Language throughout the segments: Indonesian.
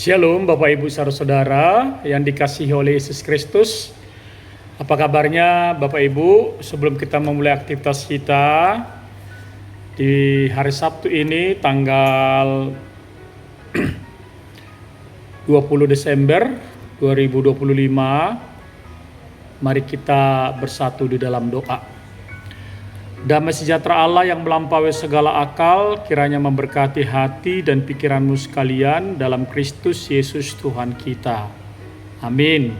Shalom Bapak Ibu Saudara yang dikasihi oleh Yesus Kristus. Apa kabarnya Bapak Ibu? Sebelum kita memulai aktivitas kita di hari Sabtu ini tanggal 20 Desember 2025, mari kita bersatu di dalam doa. Damai sejahtera Allah yang melampaui segala akal kiranya memberkati hati dan pikiranmu sekalian dalam Kristus Yesus Tuhan kita. Amin.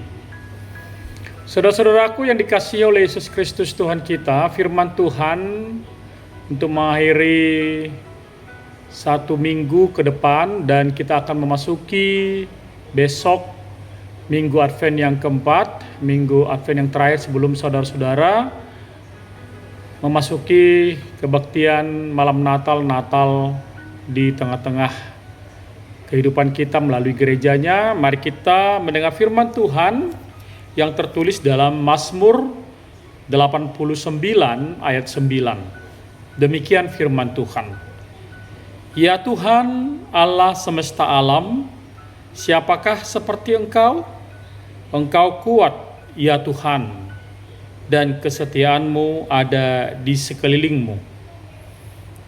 Saudara-saudaraku yang dikasihi oleh Yesus Kristus Tuhan kita, firman Tuhan untuk mengakhiri satu minggu ke depan, dan kita akan memasuki besok minggu Advent yang keempat, minggu Advent yang terakhir sebelum saudara-saudara memasuki kebaktian malam Natal di tengah-tengah kehidupan kita melalui gerejanya. Mari kita mendengar firman Tuhan yang tertulis dalam Mazmur 89 ayat 9. Demikian firman Tuhan. Ya Tuhan Allah semesta alam, siapakah seperti Engkau? Engkau kuat, ya Tuhan, dan kesetiaanmu ada di sekelilingmu.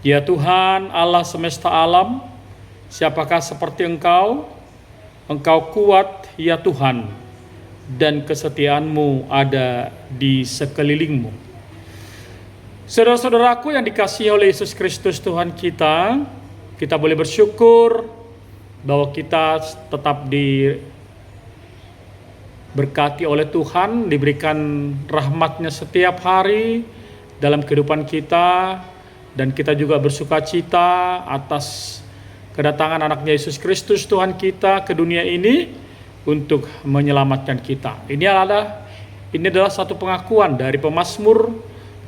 Ya Tuhan Allah semesta alam, siapakah seperti Engkau? Engkau kuat, ya Tuhan, dan kesetiaanmu ada di sekelilingmu. Saudara-saudaraku yang dikasihi oleh Yesus Kristus Tuhan kita, kita boleh bersyukur bahwa kita tetap berkati oleh Tuhan, diberikan rahmat-Nya setiap hari dalam kehidupan kita, dan kita juga bersuka cita atas kedatangan anaknya Yesus Kristus Tuhan kita ke dunia ini untuk menyelamatkan kita. Ini adalah satu pengakuan dari pemazmur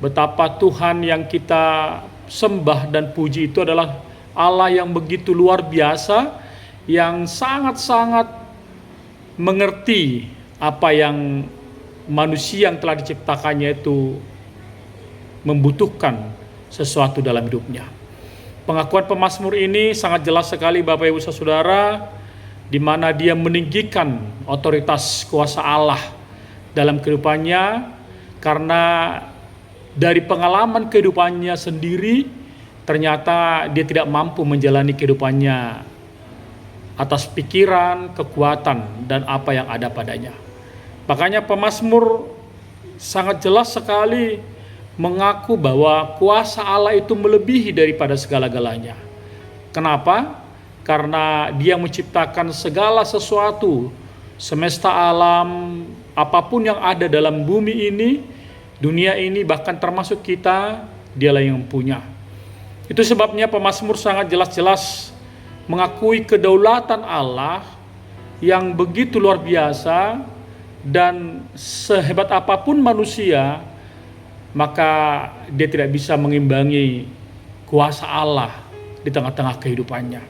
betapa Tuhan yang kita sembah dan puji itu adalah Allah yang begitu luar biasa, yang sangat-sangat mengerti apa yang manusia yang telah diciptakannya itu membutuhkan sesuatu dalam hidupnya. Pengakuan pemazmur ini sangat jelas sekali Bapak Ibu Saudara, di mana dia meninggikan otoritas kuasa Allah dalam kehidupannya, karena dari pengalaman kehidupannya sendiri ternyata dia tidak mampu menjalani kehidupannya atas pikiran, kekuatan, dan apa yang ada padanya. Makanya pemazmur sangat jelas sekali mengaku bahwa kuasa Allah itu melebihi daripada segala-galanya. Kenapa? Karena Dia menciptakan segala sesuatu, semesta alam, apapun yang ada dalam bumi ini, dunia ini, bahkan termasuk kita, Dialah yang punya. Itu sebabnya pemazmur sangat jelas-jelas mengakui kedaulatan Allah yang begitu luar biasa, dan sehebat apapun manusia, maka dia tidak bisa mengimbangi kuasa Allah di tengah-tengah kehidupannya.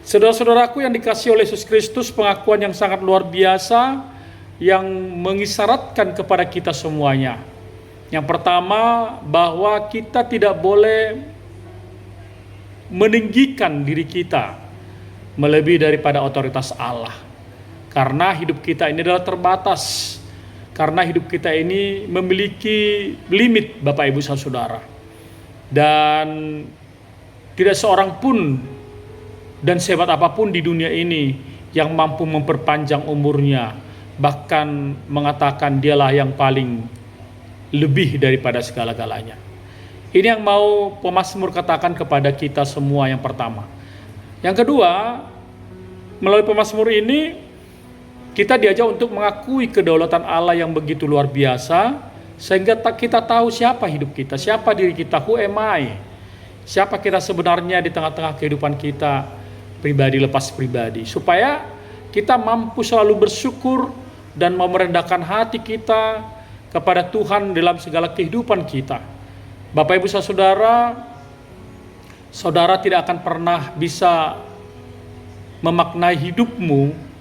Saudara-saudaraku yang dikasihi oleh Yesus Kristus, pengakuan yang sangat luar biasa yang mengisyaratkan kepada kita semuanya. Yang pertama, bahwa kita tidak boleh meninggikan diri kita melebihi daripada otoritas Allah. Karena hidup kita ini adalah terbatas. Karena hidup kita ini memiliki limit Bapak Ibu Saudara. Dan tidak seorang pun dan sehebat apapun di dunia ini yang mampu memperpanjang umurnya, bahkan mengatakan dialah yang paling lebih daripada segala-galanya. Ini yang mau pemazmur katakan kepada kita semua yang pertama. Yang kedua, melalui pemazmur ini kita diajak untuk mengakui kedaulatan Allah yang begitu luar biasa, sehingga kita tahu siapa hidup kita, siapa diri kita, who am I, siapa kita sebenarnya di tengah-tengah kehidupan kita, pribadi lepas pribadi, supaya kita mampu selalu bersyukur dan merendahkan hati kita kepada Tuhan dalam segala kehidupan kita. Bapak Ibu Saudara, saudara tidak akan pernah bisa memaknai hidupmu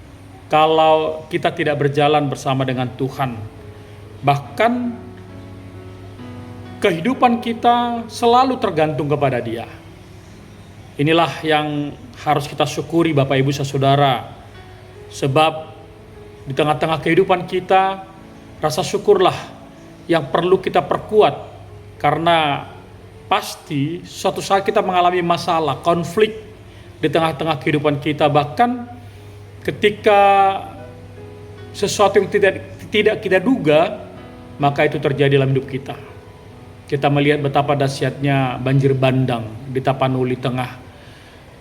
kalau kita tidak berjalan bersama dengan Tuhan. Bahkan kehidupan kita selalu tergantung kepada Dia. Inilah yang harus kita syukuri Bapak Ibu Saudara, Sebab di tengah-tengah kehidupan kita, rasa syukurlah yang perlu kita perkuat, karena pasti suatu saat kita mengalami masalah, konflik di tengah-tengah kehidupan kita. Bahkan ketika sesuatu yang tidak kita duga, maka itu terjadi dalam hidup kita. Kita melihat betapa dahsyatnya banjir bandang di Tapanuli Tengah,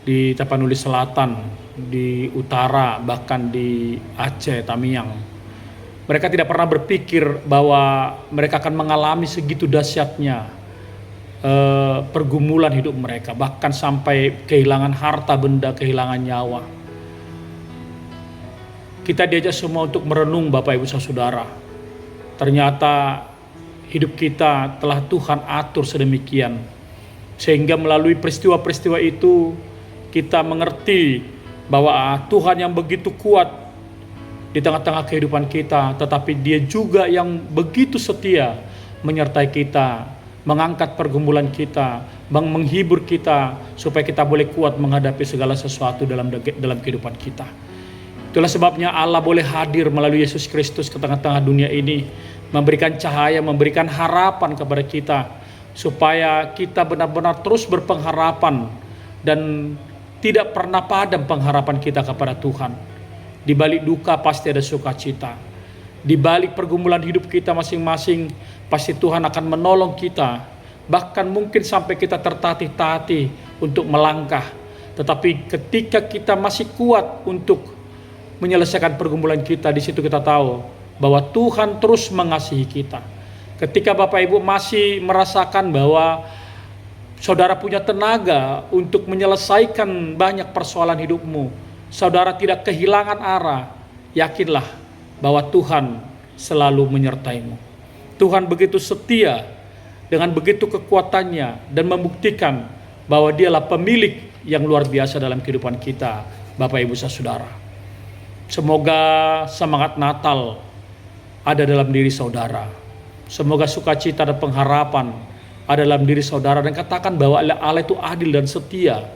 di Tapanuli Selatan, di utara, bahkan di Aceh, Tamiang. Mereka tidak pernah berpikir bahwa mereka akan mengalami segitu dahsyatnya pergumulan hidup mereka, bahkan sampai kehilangan harta benda, kehilangan nyawa. Kita diajak semua untuk merenung, Bapak Ibu Saudara. Ternyata hidup kita telah Tuhan atur sedemikian, sehingga melalui peristiwa-peristiwa itu kita mengerti bahwa Tuhan yang begitu kuat di tengah-tengah kehidupan kita, tetapi Dia juga yang begitu setia menyertai kita, mengangkat pergumulan kita, menghibur kita, supaya kita boleh kuat menghadapi segala sesuatu dalam kehidupan kita. Itulah sebabnya Allah boleh hadir melalui Yesus Kristus ke tengah-tengah dunia ini, memberikan cahaya, memberikan harapan kepada kita, supaya kita benar-benar terus berpengharapan dan tidak pernah padam pengharapan kita kepada Tuhan. Di balik duka pasti ada sukacita. Di balik pergumulan hidup kita masing-masing, pasti Tuhan akan menolong kita. Bahkan mungkin sampai kita tertatih-tatih untuk melangkah. Tetapi ketika kita masih kuat untuk menyelesaikan pergumulan kita, di situ kita tahu bahwa Tuhan terus mengasihi kita. Ketika Bapak Ibu masih merasakan bahwa saudara punya tenaga untuk menyelesaikan banyak persoalan hidupmu, saudara tidak kehilangan arah, yakinlah bahwa Tuhan selalu menyertaimu. Tuhan begitu setia dengan begitu kekuatannya dan membuktikan bahwa Dialah pemilik yang luar biasa dalam kehidupan kita, Bapak Ibu Saudara. Semoga semangat Natal ada dalam diri saudara. Semoga sukacita dan pengharapan ada dalam diri saudara, dan katakan bahwa Allah itu adil dan setia.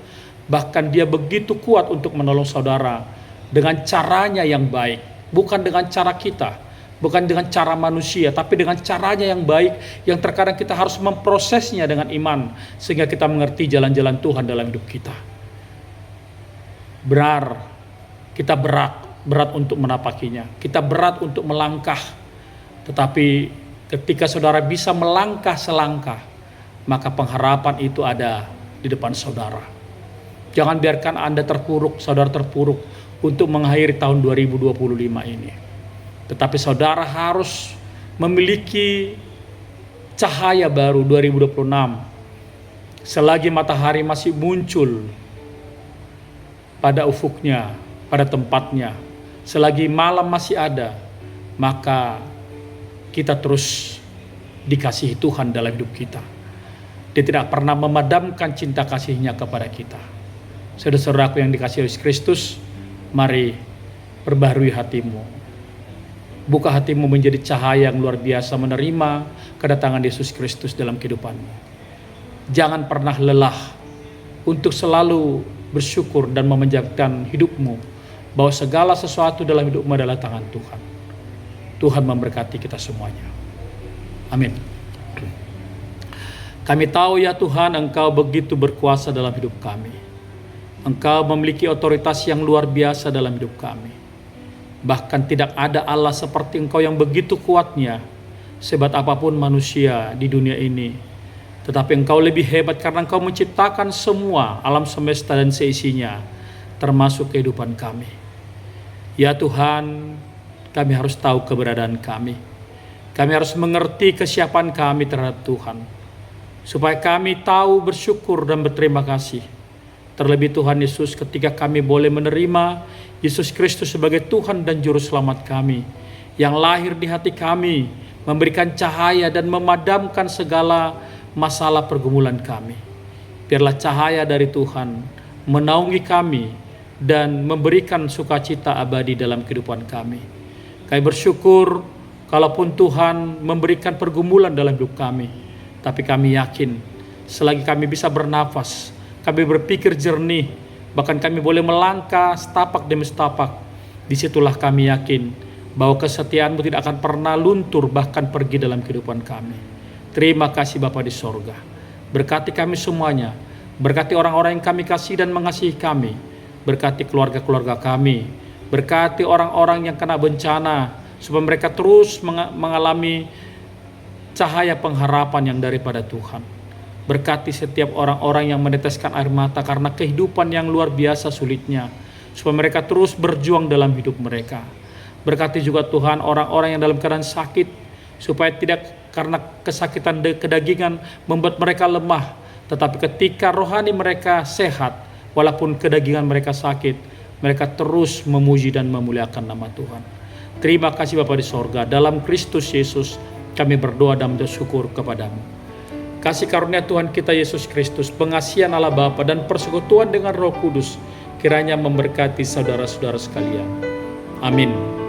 Bahkan Dia begitu kuat untuk menolong saudara dengan caranya yang baik, bukan dengan cara kita, bukan dengan cara manusia, tapi dengan caranya yang baik, yang terkadang kita harus memprosesnya dengan iman, sehingga kita mengerti jalan-jalan Tuhan dalam hidup kita. Kita berat untuk menapakinya, kita berat untuk melangkah, tetapi ketika saudara bisa melangkah selangkah, maka pengharapan itu ada di depan saudara. Jangan biarkan Anda terpuruk, saudara terpuruk untuk mengakhiri tahun 2025 ini. Tetapi saudara harus memiliki cahaya baru 2026. Selagi matahari masih muncul pada ufuknya, pada tempatnya, selagi malam masih ada, maka kita terus dikasihi Tuhan dalam hidup kita. Dia tidak pernah memadamkan cinta kasih-Nya kepada kita. Saudara-saudaraku yang dikasihi oleh Kristus, mari perbaharui hatimu. Buka hatimu menjadi cahaya yang luar biasa, menerima kedatangan Yesus Kristus dalam kehidupanmu. Jangan pernah lelah untuk selalu bersyukur dan memanjatkan hidupmu bahwa segala sesuatu dalam hidupmu adalah tangan Tuhan. Tuhan memberkati kita semuanya. Amin. Kami tahu ya Tuhan, Engkau begitu berkuasa dalam hidup kami. Engkau memiliki otoritas yang luar biasa dalam hidup kami. Bahkan tidak ada Allah seperti Engkau yang begitu kuatnya, sehebat apapun manusia di dunia ini. Tetapi Engkau lebih hebat karena Engkau menciptakan semua alam semesta dan seisinya, termasuk kehidupan kami. Ya Tuhan, kami harus tahu keberadaan kami. Kami harus mengerti kesiapan kami terhadap Tuhan, supaya kami tahu bersyukur dan berterima kasih. Terlebih Tuhan Yesus, ketika kami boleh menerima Yesus Kristus sebagai Tuhan dan Juru Selamat kami, yang lahir di hati kami, memberikan cahaya dan memadamkan segala masalah pergumulan kami. Biarlah cahaya dari Tuhan menaungi kami dan memberikan sukacita abadi dalam kehidupan kami. Kami bersyukur kalaupun Tuhan memberikan pergumulan dalam hidup kami, tapi kami yakin selagi kami bisa bernafas, kami berpikir jernih, bahkan kami boleh melangkah setapak demi setapak, Disitulah kami yakin bahwa kesetiaan-Mu tidak akan pernah luntur bahkan pergi dalam kehidupan kami. Terima kasih Bapa di sorga. Berkati kami semuanya. Berkati orang-orang yang kami kasih dan mengasihi kami. Berkati keluarga-keluarga kami. Berkati orang-orang yang kena bencana, supaya mereka terus mengalami cahaya pengharapan yang daripada Tuhan. Berkati setiap orang-orang yang meneteskan air mata karena kehidupan yang luar biasa sulitnya, supaya mereka terus berjuang dalam hidup mereka. Berkati juga Tuhan orang-orang yang dalam keadaan sakit, supaya tidak karena kesakitan kedagingan membuat mereka lemah, tetapi ketika rohani mereka sehat, walaupun kedagingan mereka sakit, mereka terus memuji dan memuliakan nama Tuhan. Terima kasih Bapa di sorga. Dalam Kristus Yesus kami berdoa dan bersyukur kepadamu. Kasih karunia Tuhan kita Yesus Kristus, pengasihan Allah Bapa dan persekutuan dengan Roh Kudus kiranya memberkati saudara-saudara sekalian. Amin.